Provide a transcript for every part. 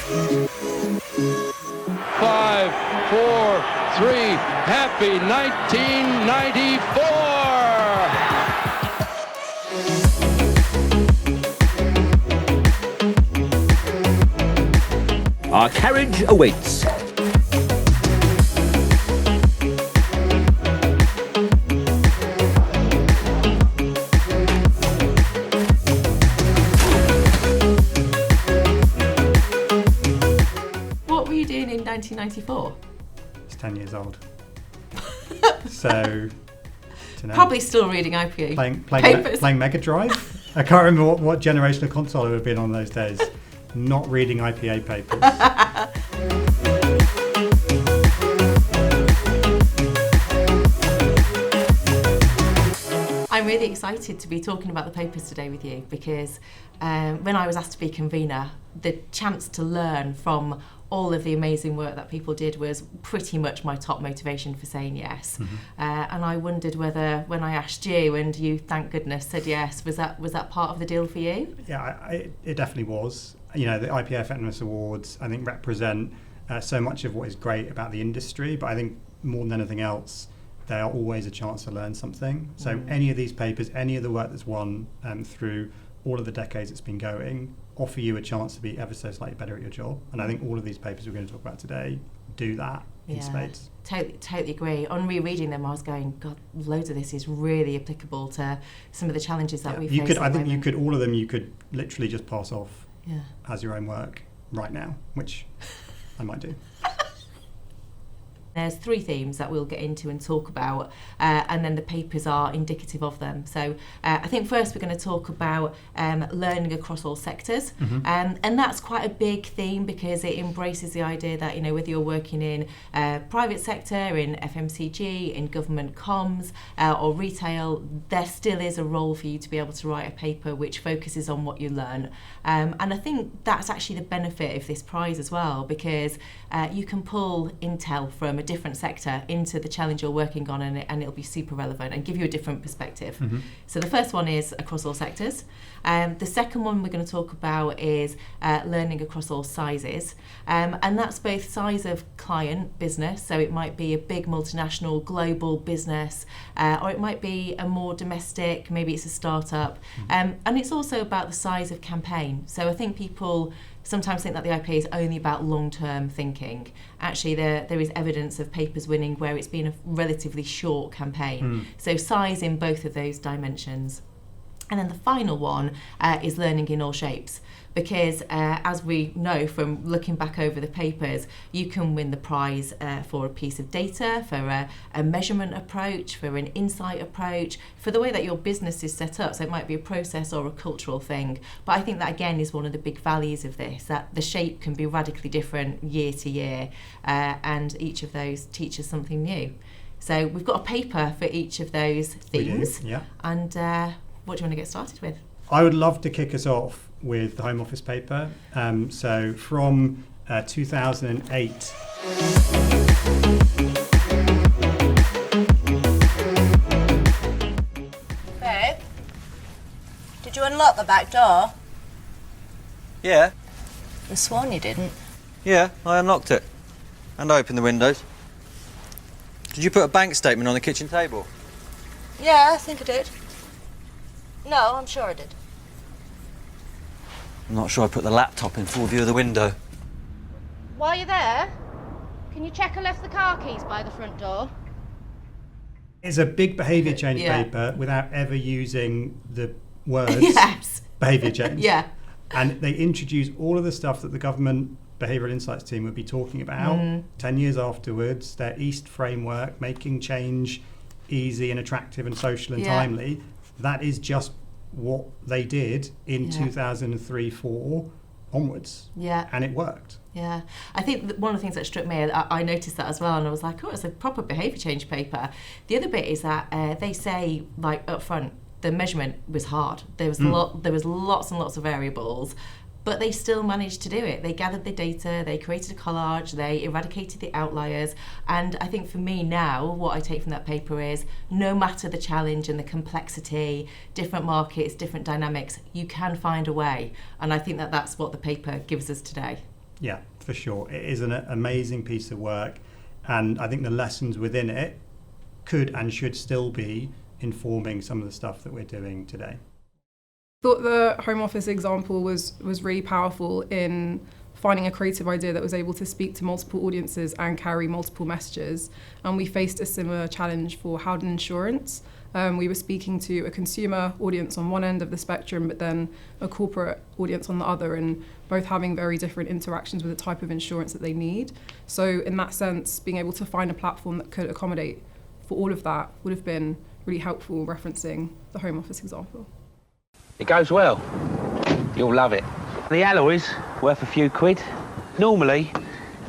5, 4, 3, happy 1994! Our carriage awaits. What were you doing in 1994? It's 10 years old. So, dunno. Probably still reading IPA papers. Playing Mega Drive. I can't remember what generational console it would have been on those days. Not reading IPA papers. I'm really excited to be talking about the papers today with you because when I was asked to be convener, the chance to learn from all of the amazing work that people did was pretty much my top motivation for saying yes. Mm-hmm. And I wondered whether when I asked you and you, thank goodness, said yes, was that part of the deal for you? Yeah, it definitely was. You know, the IPA Effectiveness Awards, I think, represent so much of what is great about the industry, but I think more than anything else, they are always a chance to learn something. So any of these papers, any of the work that's won through all of the decades it's been going, offer you a chance to be ever so slightly better at your job. And I think all of these papers we're going to talk about today do that in spades. Totally agree. On rereading them, I was going, God, loads of this is really applicable to some of the challenges that we face. I think you could, all of them, you could literally just pass off Yeah. as your own work right now, which I might do. There's 3 themes that we'll get into and talk about, and then the papers are indicative of them. So I think first we're going to talk about learning across all sectors, and that's quite a big theme because it embraces the idea that, you know, whether you're working in private sector, in FMCG, in government comms, or retail, there still is a role for you to be able to write a paper which focuses on what you learn. And I think that's actually the benefit of this prize as well, because you can pull intel from a different sector into the challenge you're working on, and it'll be super relevant and give you a different perspective. So the first one is across all sectors. The second one we're going to talk about is learning across all sizes, and that's both size of client business, so it might be a big multinational global business, or it might be a more domestic, maybe it's a startup, and it's also about the size of campaign. So I think people sometimes think that the IPA is only about long-term thinking. Actually, there is evidence of papers winning where it's been a relatively short campaign. So size in both of those dimensions. And then the final one is learning in all shapes, because as we know from looking back over the papers, you can win the prize for a piece of data, for a measurement approach, for an insight approach, for the way that your business is set up. So it might be a process or a cultural thing. But I think that, again, is one of the big values of this, that the shape can be radically different year to year, and each of those teaches something new. So we've got a paper for each of those themes. Yeah. And what do you want to get started with? I would love to kick us off with the Home Office paper. So from 2008. Babe, did you unlock the back door? Yeah, I sworn you didn't. yeah, I unlocked it. And opened the windows. Did you put a bank statement on the kitchen table? Yeah, I think I did. No, I'm sure I did. I'm not sure I put the laptop in full view of the window. While you're there, can you check I left the car keys by the front door? It's a big behaviour change Yeah. paper without ever using the words Yes. behaviour change. Yeah. And they introduce all of the stuff that the government behavioural insights team would be talking about 10 years afterwards, their EAST framework, making change easy and attractive and social and timely. That is just what they did in 2003-04 onwards. Yeah. And it worked. Yeah, I think that one of the things that struck me, I noticed that as well, and I was like, oh, it's a proper behaviour change paper. The other bit is that they say, like, up front, the measurement was hard. There was lots and lots of variables, but they still managed to do it. They gathered the data, they created a collage, they eradicated the outliers. And I think for me now, what I take from that paper is no matter the challenge and the complexity, different markets, different dynamics, you can find a way. And I think that that's what the paper gives us today. Yeah, for sure. It is an amazing piece of work, and I think the lessons within it could and should still be informing some of the stuff that we're doing today. Thought the Home Office example was really powerful in finding a creative idea that was able to speak to multiple audiences and carry multiple messages. And we faced a similar challenge for Howden Insurance. We were speaking to a consumer audience on one end of the spectrum, but then a corporate audience on the other, and both having very different interactions with the type of insurance that they need. So in that sense, being able to find a platform that could accommodate for all of that would have been really helpful, referencing the Home Office example. It goes well. You'll love it. The alloy's worth a few quid. Normally,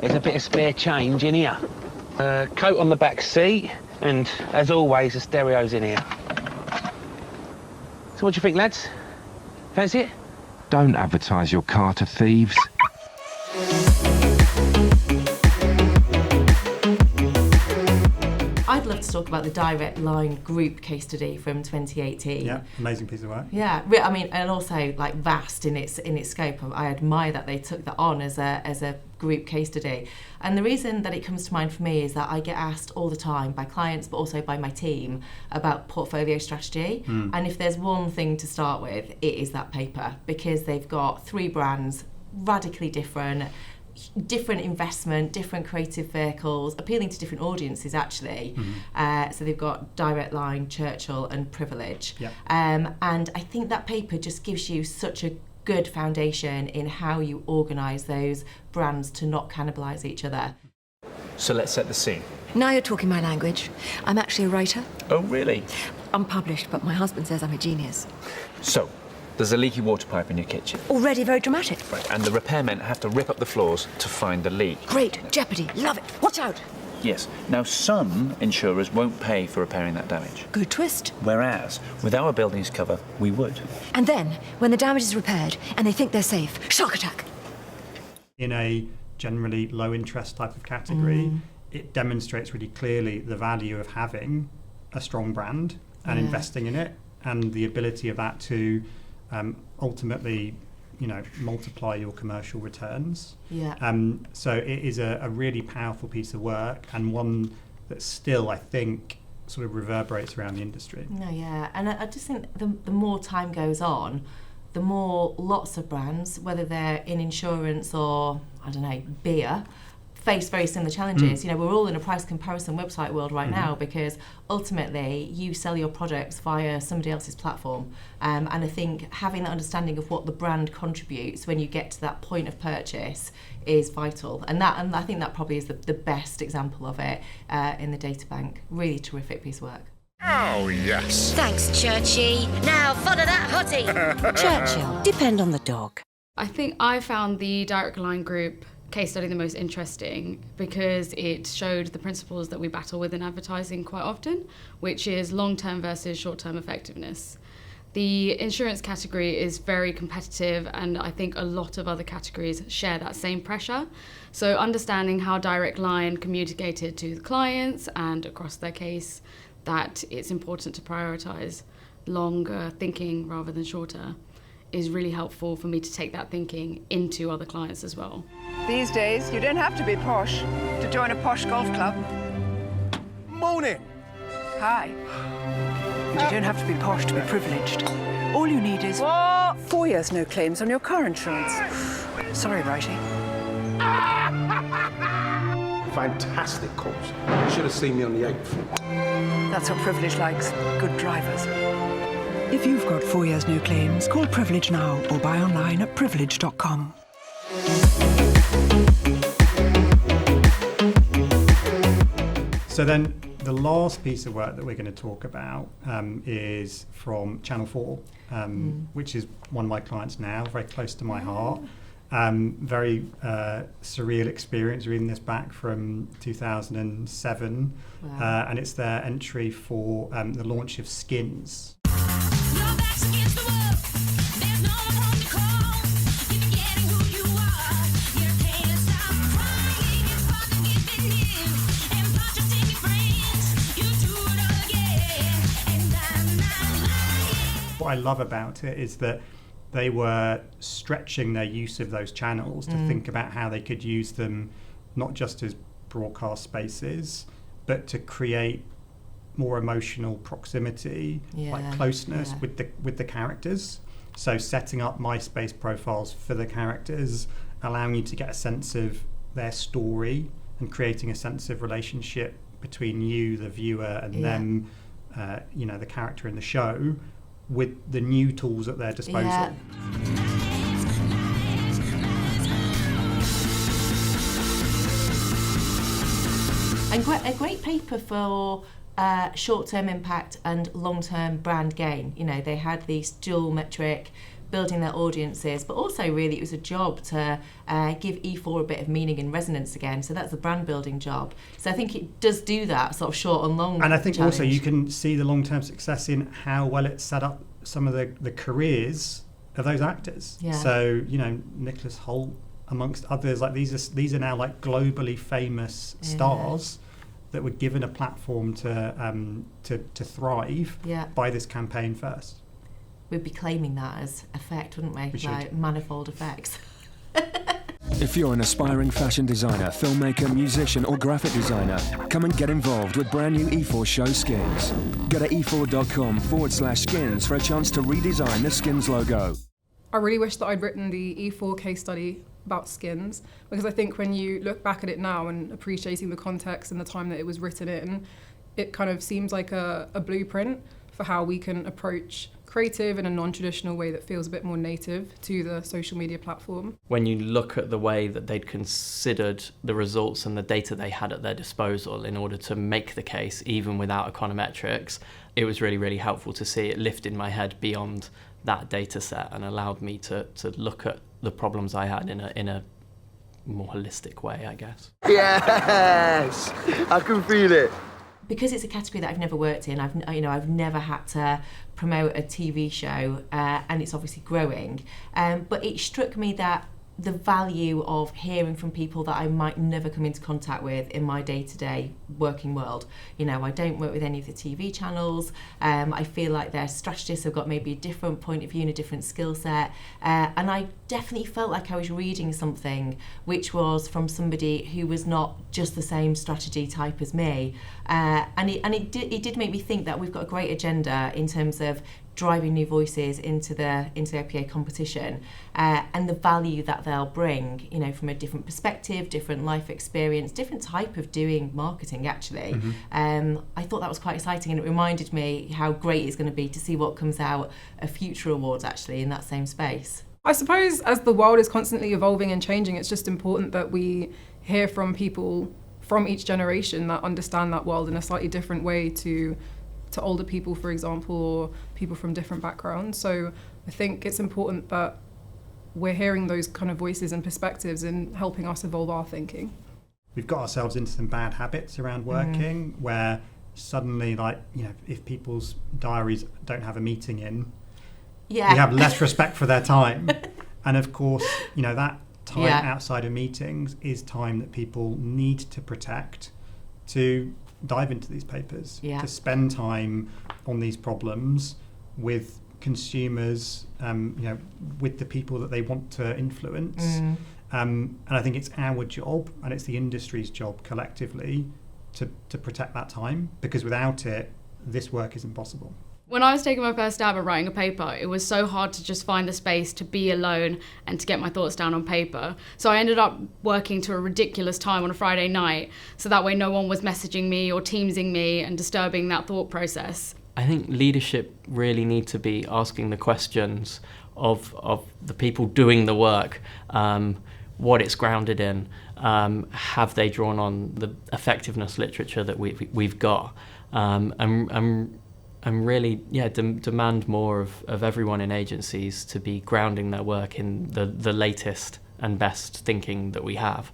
there's a bit of spare change in here. Coat on the back seat, and as always, the stereo's in here. So what do you think, lads? Fancy it? Don't advertise your car to thieves. I'd love to talk about the Direct Line group case study from 2018. Yeah, amazing piece of work. Yeah, I mean, and also like vast in its scope. I admire that they took that on as a group case study. And the reason that it comes to mind for me is that I get asked all the time by clients, but also by my team, about portfolio strategy. And if there's one thing to start with, it is that paper, because they've got 3 brands, radically different investment, different creative vehicles, appealing to different audiences actually. So they've got Direct Line, Churchill and Privilege. Yeah. And I think that paper just gives you such a good foundation in how you organise those brands to not cannibalise each other. So let's set the scene. Now you're talking my language. I'm actually a writer. Oh, really? Unpublished, but my husband says I'm a genius. So, there's a leaky water pipe in your kitchen. Already very dramatic. Right, and the repairmen have to rip up the floors to find the leak. Great. Jeopardy. Love it. Watch out. Yes. Now, some insurers won't pay for repairing that damage. Good twist. Whereas, with our buildings cover, we would. And then, when the damage is repaired and they think they're safe, shock attack. In a generally low interest type of category, it demonstrates really clearly the value of having a strong brand and investing in it, and the ability of that to ultimately, multiply your commercial returns. Yeah. So it is a really powerful piece of work, and one that still, I think, sort of reverberates around the industry. No, yeah, and I just think the more time goes on, the more lots of brands, whether they're in insurance or, I don't know, beer, face very similar challenges. We're all in a price comparison website world right now, because ultimately you sell your products via somebody else's platform. And I think having that understanding of what the brand contributes when you get to that point of purchase is vital. And I think that probably is the best example of it in the data bank. Really terrific piece of work. Oh, yes. Thanks, Churchy. Now follow that hottie. Churchill. Depend on the dog. I think I found the Direct Line group case study the most interesting because it showed the principles that we battle with in advertising quite often, which is long-term versus short-term effectiveness. The insurance category is very competitive, and I think a lot of other categories share that same pressure. So understanding how Direct Line communicated to the clients and across their case that it's important to prioritise longer thinking rather than shorter is really helpful for me to take that thinking into other clients as well. These days, you don't have to be posh to join a posh golf club. Morning. Hi. And you don't have to be posh to be privileged. All you need is 4 years no claims on your car insurance. Sorry, Righty. Fantastic course. You should have seen me on the 8th. That's what Privilege likes. Good drivers. If you've got 4 years no claims, call Privilege now or buy online at privilege.com. So then the last piece of work that we're going to talk about is from Channel 4, which is one of my clients now, very close to my heart. Very surreal experience reading this back from 2007. Wow. And it's their entry for the launch of Skins. What I love about it is that They were stretching their use of those channels to think about how they could use them not just as broadcast spaces, but to create more emotional proximity, like closeness with the characters. So setting up MySpace profiles for the characters, allowing you to get a sense of their story and creating a sense of relationship between you, the viewer, and them, the character in the show, with the new tools at their disposal. Yeah. And a great paper for short-term impact and long-term brand gain. You know, they had these dual metric, building their audiences, but also really it was a job to give E4 a bit of meaning and resonance again. So that's the brand building job. So I think it does do that sort of short and long. And I think challenge. also you can see the long-term success in how well it set up some of the careers of those actors. Yeah. So, you know, Nicholas Hoult, amongst others, like these are now like globally famous stars that were given a platform to thrive by this campaign first. We'd be claiming that as effect, wouldn't we? We should. Like manifold effects. If you're an aspiring fashion designer, filmmaker, musician or graphic designer, come and get involved with brand new E4 show Skins. Go to e4.com/skins for a chance to redesign the Skins logo. I really wish that I'd written the E4 case study about Skins, because I think when you look back at it now and appreciating the context and the time that it was written in, it kind of seems like a blueprint for how we can approach creative in a non-traditional way that feels a bit more native to the social media platform. When you look at the way that they'd considered the results and the data they had at their disposal in order to make the case, even without econometrics, it was really, really helpful to see it lifted my head beyond that data set and allowed me to look at the problems I had in a more holistic way, I guess. Yes! I can feel it. Because it's a category that I've never worked in, I've never had to promote a TV show, and it's obviously growing. But it struck me that the value of hearing from people that I might never come into contact with in my day-to-day working world. You know, I don't work with any of the TV channels. I feel like their strategists have got maybe a different point of view and a different skill set. And I definitely felt like I was reading something which was from somebody who was not just the same strategy type as me. And it did make me think that we've got a great agenda in terms of driving new voices into the IPA competition, and the value that they'll bring, you know, from a different perspective, different life experience, different type of doing marketing actually. I thought that was quite exciting, and it reminded me how great it's going to be to see what comes out of future awards actually in that same space. I suppose as the world is constantly evolving and changing, it's just important that we hear from people from each generation that understand that world in a slightly different way to older people, for example, or people from different backgrounds. So I think it's important that we're hearing those kind of voices and perspectives and helping us evolve our thinking. We've got ourselves into some bad habits around working where suddenly, like, you know, if people's diaries don't have a meeting in, we have less respect for their time. And of course, you know, that time outside of meetings is time that people need to protect to dive into these papers, to spend time on these problems with consumers, you know, with the people that they want to influence. And I think it's our job, and it's the industry's job collectively to protect that time, because without it, this work isn't possible. When I was taking my first stab at writing a paper, it was so hard to just find the space to be alone and to get my thoughts down on paper. So I ended up working to a ridiculous time on a Friday night, so that way no one was messaging me or teamsing me and disturbing that thought process. I think leadership really need to be asking the questions of the people doing the work, what it's grounded in, have they drawn on the effectiveness literature that we've got, and really, demand more of everyone in agencies to be grounding their work in the latest and best thinking that we have.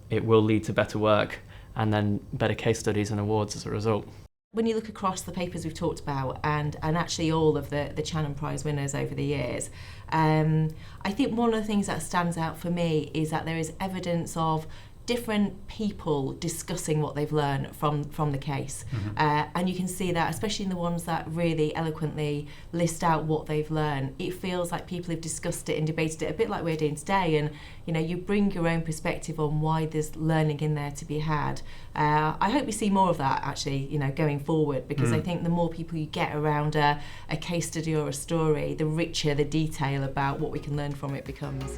It will lead to better work and then better case studies and awards as a result. When you look across the papers we've talked about and actually all of the Channon Prize winners over the years, I think one of the things that stands out for me is that there is evidence of different people discussing what they've learned from the case. And you can see that, especially in the ones that really eloquently list out what they've learned, it feels like people have discussed it and debated it a bit like we're doing today, and you bring your own perspective on why there's learning in there to be had. I hope we see more of that actually, going forward, because I think the more people you get around a case study or a story, the richer the detail about what we can learn from it becomes.